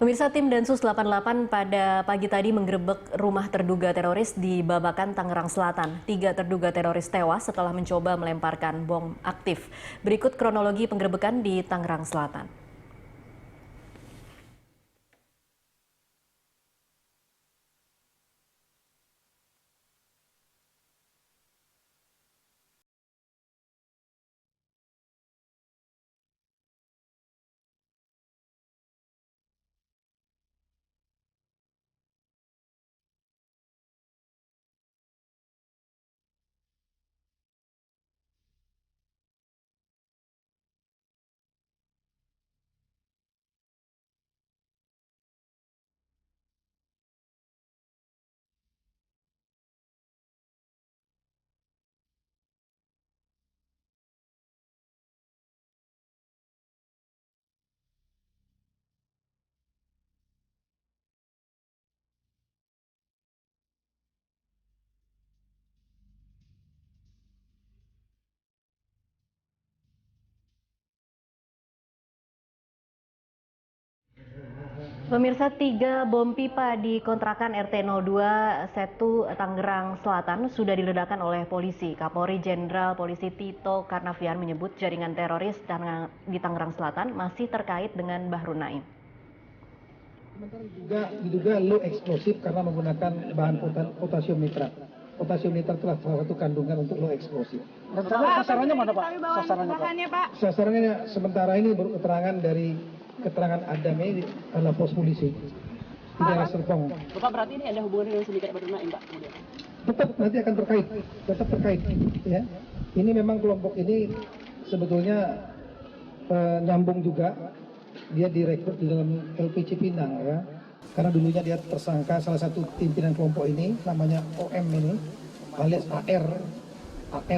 Pemirsa, tim Densus 88 pada pagi tadi menggerebek rumah terduga teroris di Babakan, Tangerang Selatan. 3 terduga teroris tewas setelah mencoba melemparkan bom aktif. Berikut kronologi penggerebekan di Tangerang Selatan. Pemirsa, 3 bom pipa di kontrakan RT 02 Setu Tangerang Selatan sudah diledakkan oleh polisi. Kapolri Jenderal Polisi Tito Karnavian menyebut jaringan teroris di Tangerang Selatan masih terkait dengan Bahru Naim. Sementara diduga low eksplosif karena menggunakan bahan potasium nitrat. Potasium nitrat adalah salah satu kandungan untuk low eksplosif. Dan sasarannya mana Pak? Sasarannya Pak? Sasarannya sementara ini baru keterangan dari keterangan Adam ini adalah pos polisi di daerah Serpong. Bapak berarti ini ada hubungan dengan sindikat Bahru Naim Pak? Kemudian Tetap nanti akan tetap terkait. Ya, ini memang kelompok ini sebetulnya nyambung juga. Dia direkrut di dalam LPC Pinang ya, karena dulunya dia tersangka salah satu pimpinan kelompok ini namanya OM ini alias AR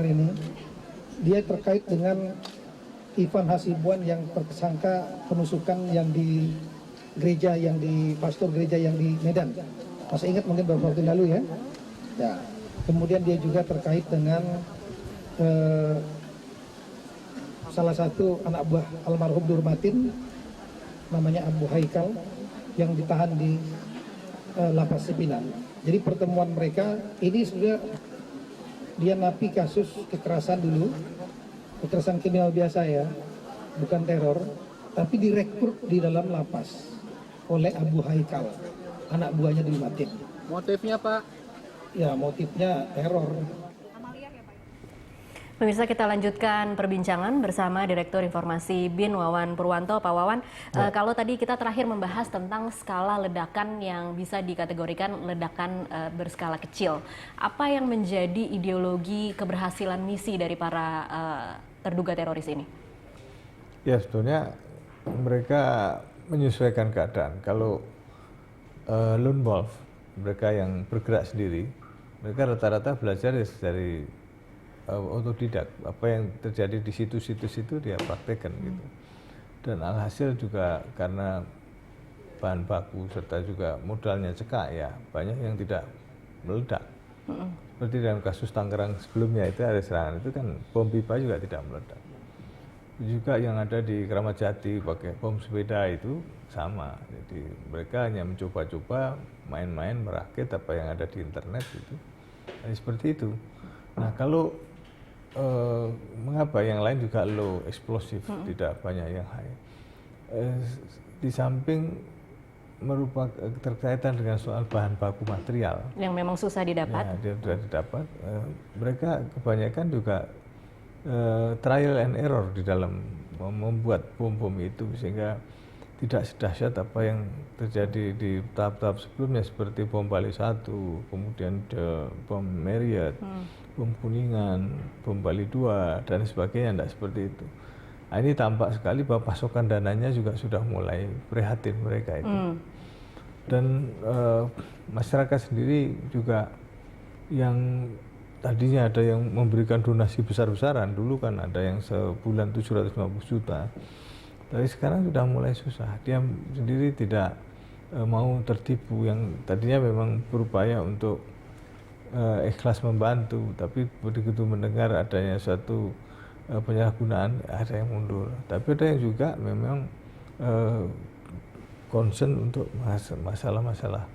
ini, dia terkait dengan Ivan Hasibuan yang tersangka penusukan yang di gereja yang di pastor gereja yang di Medan. Masih ingat mungkin beberapa waktu lalu ya. Ya. Kemudian dia juga terkait dengan salah satu anak buah almarhum Durmatin namanya Abu Haikal yang ditahan di Lapas Cipinang. Jadi pertemuan mereka ini sudah dia napi kasus kekerasan dulu, kekerasan kriminal biasa ya, bukan teror, tapi direkrut di dalam lapas oleh Abu Haikal, anak buahnya Durmatin. Motifnya Pak? Ya motifnya teror. Pemirsa, kita lanjutkan perbincangan bersama Direktur Informasi BIN Wawan Purwanto. Pak Wawan, kalau tadi kita terakhir membahas tentang skala ledakan yang bisa dikategorikan ledakan berskala kecil, apa yang menjadi ideologi keberhasilan misi dari para terduga teroris ini? Ya sebetulnya mereka menyesuaikan keadaan. Kalau lone wolf, mereka yang bergerak sendiri, mereka rata-rata belajar dari otodidak, apa yang terjadi di situs-situs itu dia praktekkan gitu. Dan alhasil juga karena bahan baku serta juga modalnya cekak ya, banyak yang tidak meledak. Seperti dalam kasus Tangerang sebelumnya itu ada serangan itu kan bom pipa juga tidak meledak. Juga yang ada di Kramat Jati pakai bom sepeda itu sama. Jadi mereka hanya mencoba-coba main-main merakit apa yang ada di internet itu. Jadi seperti itu. Nah kalau mengapa yang lain juga low eksplosif, tidak banyak yang high. Di samping merupakan terkaitan dengan soal bahan baku material yang memang susah didapat. Ya, dia sudah didapat. Mereka kebanyakan juga trial and error di dalam membuat bom-bom itu sehingga tidak sedahsyat apa yang terjadi di tahap-tahap sebelumnya seperti bom Bali 1, kemudian bom Marriott, bom Kuningan, bom Bali 2 dan sebagainya, tidak seperti itu. Nah, ini tampak sekali bahwa pasokan dananya juga sudah mulai prihatin mereka itu. Dan masyarakat sendiri juga yang tadinya ada yang memberikan donasi besar-besaran, dulu kan ada yang sebulan 750 juta. Tapi sekarang sudah mulai susah. Dia sendiri tidak mau tertipu, yang tadinya memang berupaya untuk ikhlas membantu, tapi begitu mendengar adanya suatu penyalahgunaan ada yang mundur. Tapi ada yang juga memang concern untuk masalah-masalah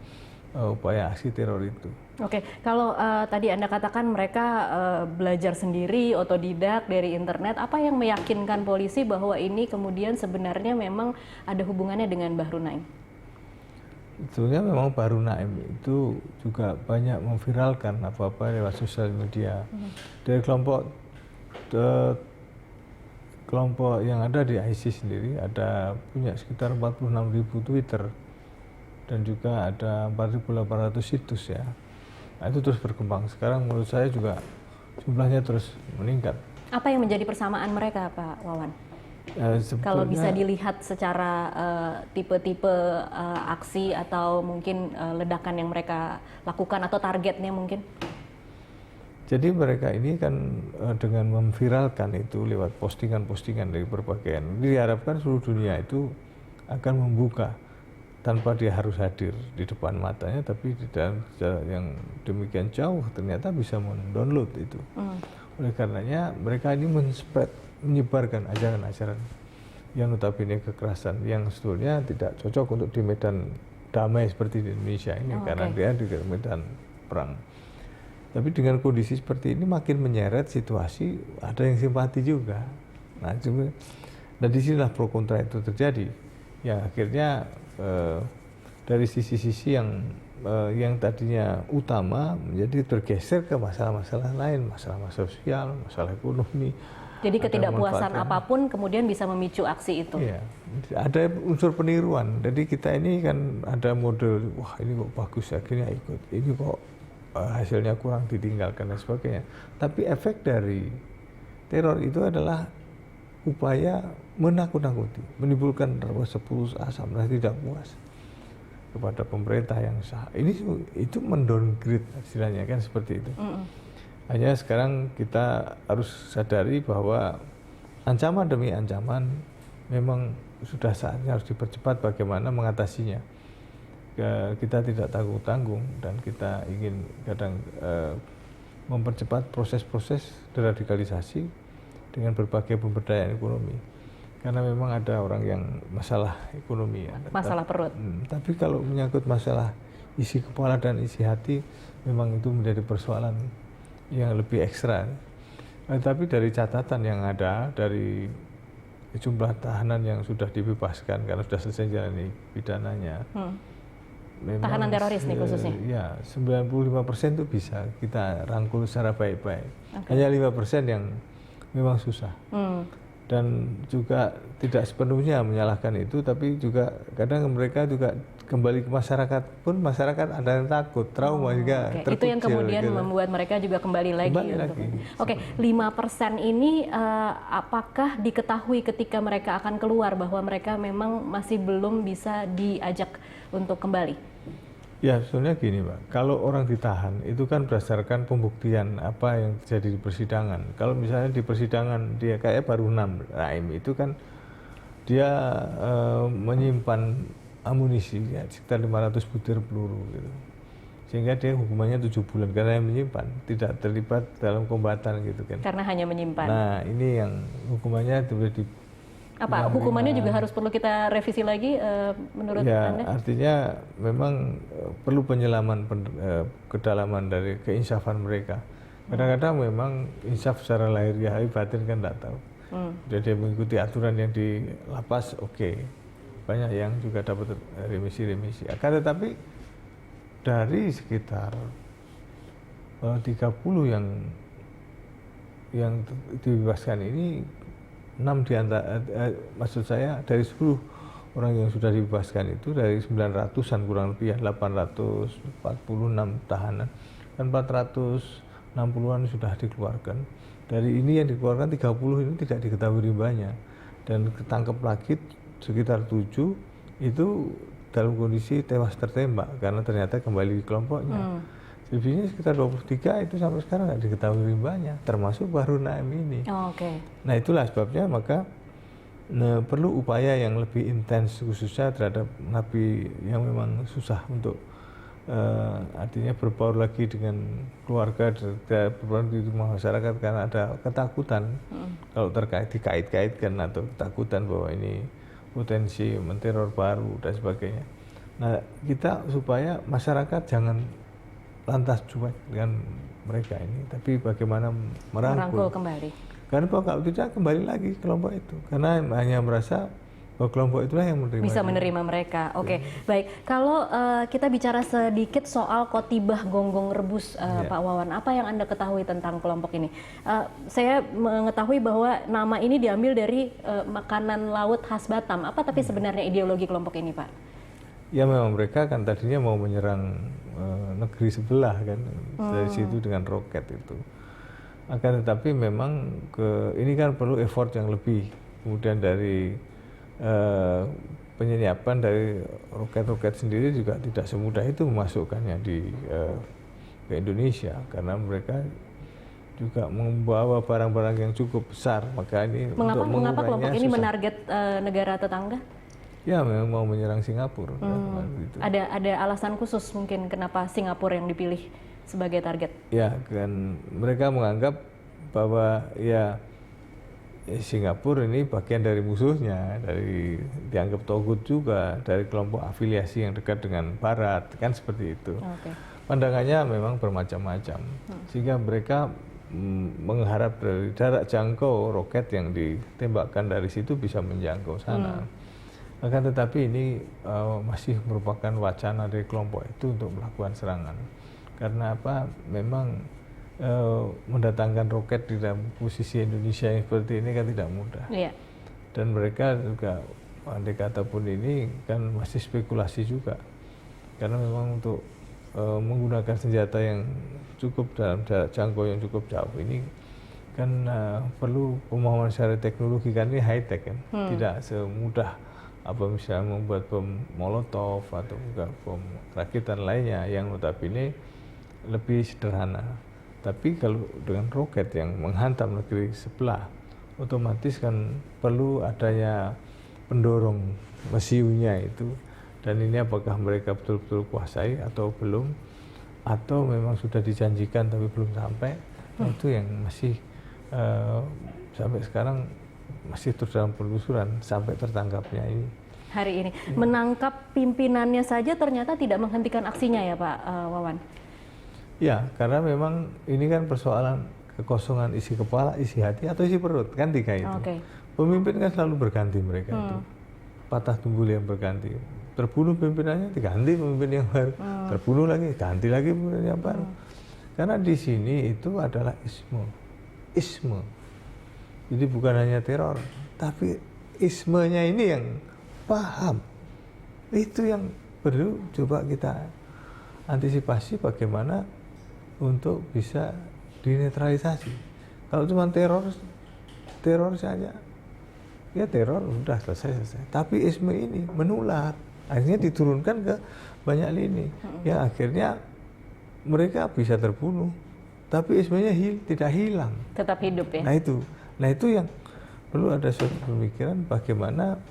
upaya aksi teror itu. Oke, kalau tadi Anda katakan mereka belajar sendiri, otodidak dari internet, apa yang meyakinkan polisi bahwa ini kemudian sebenarnya memang ada hubungannya dengan Bahru Naim? Sebetulnya memang Bahru Naim itu juga banyak memviralkan apa-apa lewat sosial media. Dari kelompok yang ada di ISIS sendiri ada punya sekitar 46.000 Twitter dan juga ada 4.800 situs ya. Nah, itu terus berkembang. Sekarang menurut saya juga jumlahnya terus meningkat. Apa yang menjadi persamaan mereka, Pak Wawan? Kalau bisa dilihat secara tipe-tipe aksi atau mungkin ledakan yang mereka lakukan atau targetnya mungkin? Jadi mereka ini kan dengan memviralkan itu lewat postingan-postingan dari berbagai, diharapkan seluruh dunia itu akan membuka tanpa dia harus hadir di depan matanya, tapi di dalam jarak yang demikian jauh ternyata bisa mendownload itu. Oleh karenanya mereka ini menyebarkan ajaran-ajaran yang notabene kekerasan yang sebetulnya tidak cocok untuk di medan damai seperti di Indonesia ini, karena dia di medan perang. Tapi dengan kondisi seperti ini makin menyeret situasi, ada yang simpati juga. Nah, disinilah pro kontra itu terjadi. Ya akhirnya dari sisi-sisi yang tadinya utama menjadi tergeser ke masalah-masalah lain, masalah sosial, masalah ekonomi. Jadi ketidakpuasan apapun kemudian bisa memicu aksi itu. Iya, ada unsur peniruan. Jadi kita ini kan ada model, wah ini kok bagus, akhirnya ikut. Ini kok hasilnya kurang, ditinggalkan dan sebagainya. Tapi efek dari teror itu adalah upaya menakut-nakuti, menimbulkan rasa putus asa, merasa tidak puas kepada pemerintah yang sah. Itu mendowngrade istilahnya kan seperti itu. Hanya sekarang kita harus sadari bahwa ancaman demi ancaman memang sudah saatnya harus dipercepat bagaimana mengatasinya. Kita tidak tanggung-tanggung dan kita ingin kadang mempercepat proses-proses deradikalisasi dengan berbagai pemberdayaan ekonomi. Karena memang ada orang yang masalah ekonomi ya. Masalah perut. Tapi kalau menyangkut masalah isi kepala dan isi hati, memang itu menjadi persoalan yang lebih ekstra. Tapi dari catatan yang ada, dari jumlah tahanan yang sudah dibebaskan karena sudah selesai jalani pidananya, memang tahanan teroris nih khususnya? Ya, 95% itu bisa kita rangkul secara baik-baik. Hanya 5% yang memang susah. Dan juga tidak sepenuhnya menyalahkan itu, tapi juga kadang mereka juga kembali ke masyarakat pun masyarakat ada yang takut, trauma juga terkucil. Itu yang kemudian gitu, membuat mereka juga kembali lagi. Oke, 5% ini apakah diketahui ketika mereka akan keluar bahwa mereka memang masih belum bisa diajak untuk kembali? Ya, sebenarnya gini Pak, kalau orang ditahan itu kan berdasarkan pembuktian apa yang terjadi di persidangan. Kalau misalnya di persidangan dia kayak Bahru Naim itu kan dia menyimpan amunisi ya, sekitar 500 butir peluru gitu. Sehingga dia hukumannya 7 bulan karena yang menyimpan, tidak terlibat dalam kombatan gitu kan. Karena hanya menyimpan. Nah, ini yang hukumannya sudah di apa hukumannya juga harus perlu kita revisi lagi menurut Anda? Artinya memang perlu penyelaman kedalaman dari keinsafan mereka. Kadang-kadang memang insaf secara lahiriah, batin kan tidak tahu. Jadi mengikuti aturan yang di lapas, oke. Banyak yang juga dapat remisi-remisi. Akan tetapi dari sekitar 30 yang dibebaskan ini, 6 di antara, maksud saya dari 10 orang yang sudah dibebaskan itu dari 900-an kurang lebih ya, 846 tahanan dan 460-an sudah dikeluarkan. Dari ini yang dikeluarkan 30 ini tidak diketahui rimbanya dan ketangkep lagi sekitar 7 itu dalam kondisi tewas tertembak karena ternyata kembali di kelompoknya. Selebihnya sekitar 23 itu sampai sekarang nggak diketahui rimbanya, termasuk Bahru Naim ini. Nah itulah sebabnya maka perlu upaya yang lebih intens khususnya terhadap napi yang memang susah untuk artinya berbaur lagi dengan keluarga, berbaur di rumah masyarakat karena ada ketakutan kalau dikait-kaitkan atau ketakutan bahwa ini potensi menteror baru dan sebagainya. Nah, kita supaya masyarakat jangan lantas cuek dengan mereka ini, tapi bagaimana merangkul kembali. Karena kalau tidak kembali lagi kelompok itu, karena hanya merasa bahwa kelompok itulah yang bisa menerima mereka. Oke, baik. Kalau kita bicara sedikit soal Kotibah Gonggong Rebus, Pak Wawan, apa yang Anda ketahui tentang kelompok ini? Saya mengetahui bahwa nama ini diambil dari makanan laut khas Batam. Apa tapi sebenarnya ideologi kelompok ini, Pak? Ya memang mereka kan tadinya mau menyerang negeri sebelah kan, dari situ dengan roket itu. Akan tetapi memang ini kan perlu effort yang lebih. Kemudian dari penyiapan dari roket-roket sendiri juga tidak semudah itu memasukkannya ke Indonesia, karena mereka juga membawa barang-barang yang cukup besar. Maka ini mengapa kelompok ini menarget negara tetangga? Ya memang mau menyerang Singapura. Gitu. Ada alasan khusus mungkin kenapa Singapura yang dipilih sebagai target? Ya kan mereka menganggap bahwa Singapura ini bagian dari musuhnya, dari dianggap togut juga, dari kelompok afiliasi yang dekat dengan Barat, kan seperti itu. Pandangannya memang bermacam-macam, sehingga mereka mengharap dari jarak jangkau roket yang ditembakkan dari situ bisa menjangkau sana. Akan tetapi ini masih merupakan wacana dari kelompok itu untuk melakukan serangan. Karena apa? Memang mendatangkan roket di dalam posisi Indonesia yang seperti ini kan tidak mudah. Dan mereka juga andai kata pun ini kan masih spekulasi juga, karena memang untuk menggunakan senjata yang cukup dalam jarak jangkau yang cukup jauh ini kan perlu pemahaman secara teknologi, kan ini high tech kan, tidak semudah apa misalnya membuat bom molotov atau juga bom rakitan lainnya yang notabene lebih sederhana. Tapi kalau dengan roket yang menghantam negeri sebelah, otomatis kan perlu adanya pendorong mesiunya itu. Dan ini apakah mereka betul-betul kuasai atau belum, atau memang sudah dijanjikan tapi belum sampai. Nah, itu yang masih sampai sekarang masih terus dalam penelusuran sampai tertangkapnya ini. Hari ini menangkap pimpinannya saja ternyata tidak menghentikan aksinya ya Pak Wawan? Ya, karena memang ini kan persoalan kekosongan isi kepala, isi hati, atau isi perut, kan tiga itu. Pemimpin kan selalu berganti mereka itu. Patah tumbul yang berganti. Terbunuh pimpinannya, diganti pemimpin yang baru. Terbunuh lagi, ganti lagi pemimpin yang baru. Karena di sini itu adalah isme. Jadi bukan hanya teror, tapi ismenya ini yang paham. Itu yang perlu coba kita antisipasi bagaimana untuk bisa dinetralisasi. Kalau cuma teror saja, ya teror udah selesai. Tapi isme ini menular, akhirnya diturunkan ke banyak lini, yang akhirnya mereka bisa terbunuh, tapi ismenya tidak hilang, tetap hidup ya. Nah itu yang perlu ada suatu pemikiran bagaimana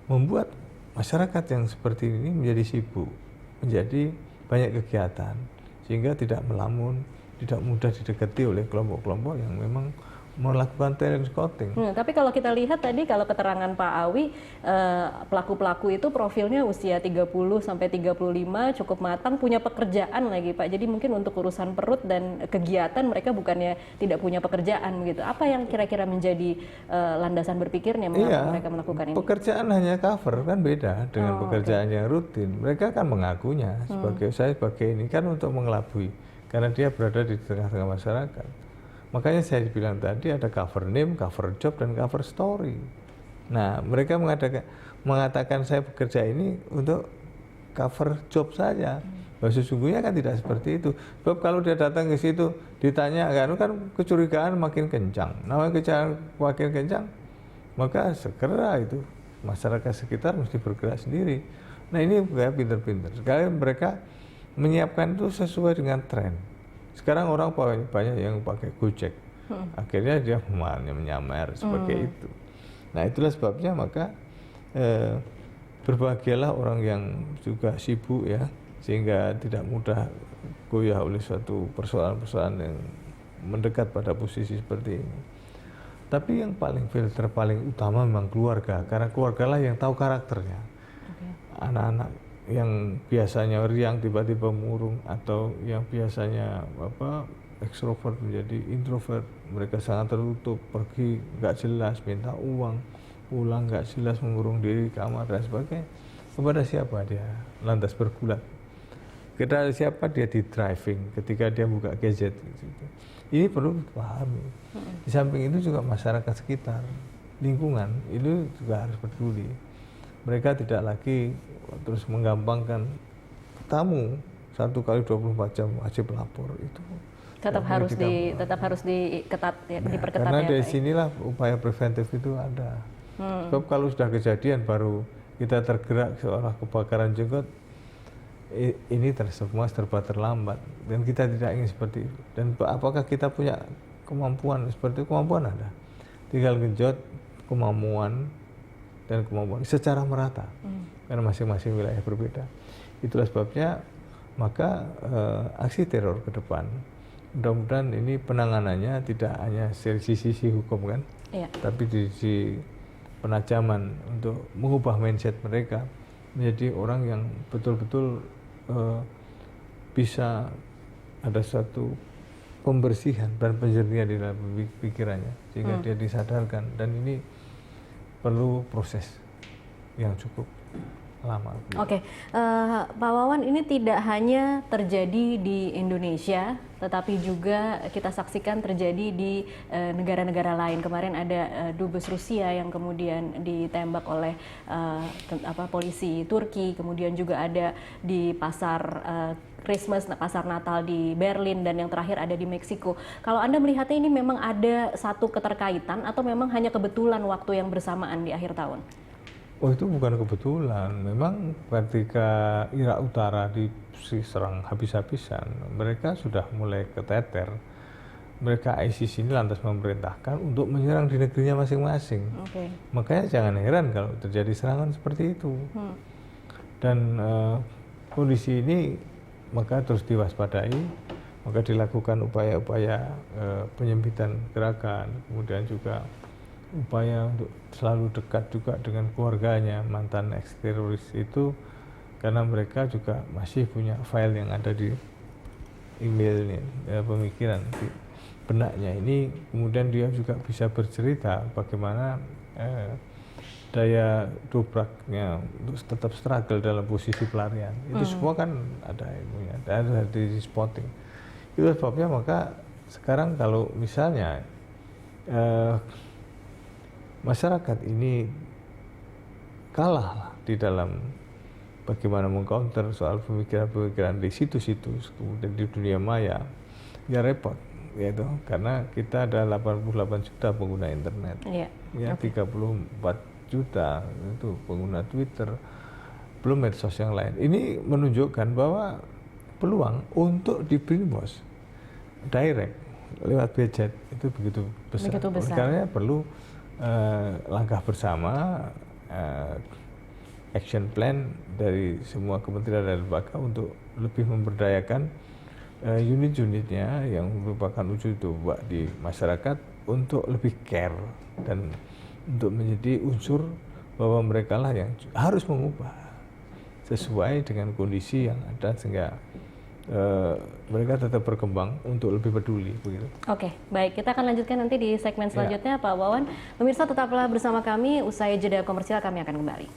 membuat masyarakat yang seperti ini menjadi sibuk, menjadi banyak kegiatan, sehingga tidak melamun, tidak mudah didekati oleh kelompok-kelompok yang memang melakukan talent scouting. Tapi kalau kita lihat tadi, kalau keterangan Pak Awi, pelaku-pelaku itu profilnya usia 30 sampai 35, cukup matang, punya pekerjaan lagi Pak. Jadi mungkin untuk urusan perut dan kegiatan mereka bukannya tidak punya pekerjaan gitu. Apa yang kira-kira menjadi landasan berpikirnya mengapa mereka melakukan ini? Pekerjaan hanya cover, kan beda dengan pekerjaan yang rutin. Mereka kan mengakunya saya sebagai ini kan untuk mengelabui, karena dia berada di tengah-tengah masyarakat. Makanya saya bilang tadi ada cover name, cover job, dan cover story. Nah, mereka mengatakan saya bekerja ini untuk cover job saja. Bahwa sesungguhnya kan tidak seperti itu. Sebab kalau dia datang ke situ ditanya kan kecurigaan makin kencang. Namanya kecurigaan makin kencang, maka segera itu masyarakat sekitar mesti bergerak sendiri. Nah, ini kayak pinter-pinter. Sekali mereka menyiapkan itu sesuai dengan tren. Sekarang orang banyak yang pakai Gojek, akhirnya dia menyamar sebagai itu. Nah itulah sebabnya maka berbahagialah orang yang juga sibuk ya, sehingga tidak mudah goyah oleh suatu persoalan-persoalan yang mendekat pada posisi seperti ini. Tapi yang paling filter paling utama memang keluarga, karena keluarga lah yang tahu karakternya. Anak-anak yang biasanya riang tiba-tiba murung, atau yang biasanya ekstrovert menjadi introvert, mereka sangat tertutup, pergi nggak jelas, minta uang, pulang nggak jelas, mengurung diri di kamar dan sebagainya. Kepada siapa dia lantas bergulat? Kepada siapa dia di driving ketika dia buka gadget gitu. Ini perlu dipahami. Di samping itu juga masyarakat sekitar, lingkungan itu juga harus peduli. Mereka tidak lagi terus menggampangkan tamu 1 kali 24 jam wajib lapor, itu Tetap harus diketat ya, diperketat karena ya. dari sinilah upaya preventif itu ada. Sebab kalau sudah kejadian baru kita tergerak seolah kebakaran jenggot, ini semua serba terlambat, dan kita tidak ingin seperti itu. Dan apakah kita punya kemampuan seperti itu? Kemampuan ada, tinggal genjot kemampuan dan kemampuan secara merata, karena masing-masing wilayah berbeda. Itulah sebabnya maka aksi teror ke depan, mudah-mudahan ini penanganannya tidak hanya dari sisi hukum kan, tapi di sisi penajaman untuk mengubah mindset mereka menjadi orang yang betul-betul bisa ada suatu pembersihan dan penjernihan di dalam pikirannya, sehingga dia disadarkan, dan ini perlu proses yang cukup lama. Oke, Pak Wawan, ini tidak hanya terjadi di Indonesia, tetapi juga kita saksikan terjadi di negara-negara lain. Kemarin ada dubes Rusia yang kemudian ditembak oleh polisi Turki, kemudian juga ada di pasar Christmas, pasar Natal di Berlin, dan yang terakhir ada di Meksiko. Kalau Anda melihatnya ini memang ada satu keterkaitan atau memang hanya kebetulan waktu yang bersamaan di akhir tahun? Oh, itu bukan kebetulan. Memang ketika Irak Utara diserang habis-habisan, mereka sudah mulai keteter. Mereka ISIS ini lantas memerintahkan untuk menyerang di negerinya masing-masing. Makanya jangan heran kalau terjadi serangan seperti itu. Dan kondisi ini maka terus diwaspadai, maka dilakukan upaya-upaya penyempitan gerakan, kemudian juga upaya untuk selalu dekat juga dengan keluarganya mantan eks-teroris itu, karena mereka juga masih punya file yang ada di emailnya, pemikiran di benaknya ini. Kemudian dia juga bisa bercerita bagaimana daya dobraknya untuk tetap struggle dalam posisi pelarian. Itu semua kan ada ilmunya, ada di spotting. Itu sebabnya maka sekarang kalau misalnya masyarakat ini kalah di dalam bagaimana mengcounter soal pemikiran-pemikiran di situs-situs, kemudian di dunia maya, ya repot, yaitu karena kita ada 88 juta pengguna internet, ya 34 juta itu pengguna Twitter, belum medsos yang lain. Ini menunjukkan bahwa peluang untuk di brainwash direct lewat gadget itu begitu besar. Karena perlu langkah bersama, action plan dari semua kementerian dan lembaga untuk lebih memberdayakan unit-unitnya yang merupakan wujud coba di masyarakat untuk lebih care dan untuk menjadi unsur bahwa mereka lah yang harus mengubah sesuai dengan kondisi yang ada, sehingga mereka tetap berkembang untuk lebih peduli begitu. Oke, baik, kita akan lanjutkan nanti di segmen selanjutnya, Pak Wawan. Pemirsa, tetaplah bersama kami, usai jeda komersial kami akan kembali.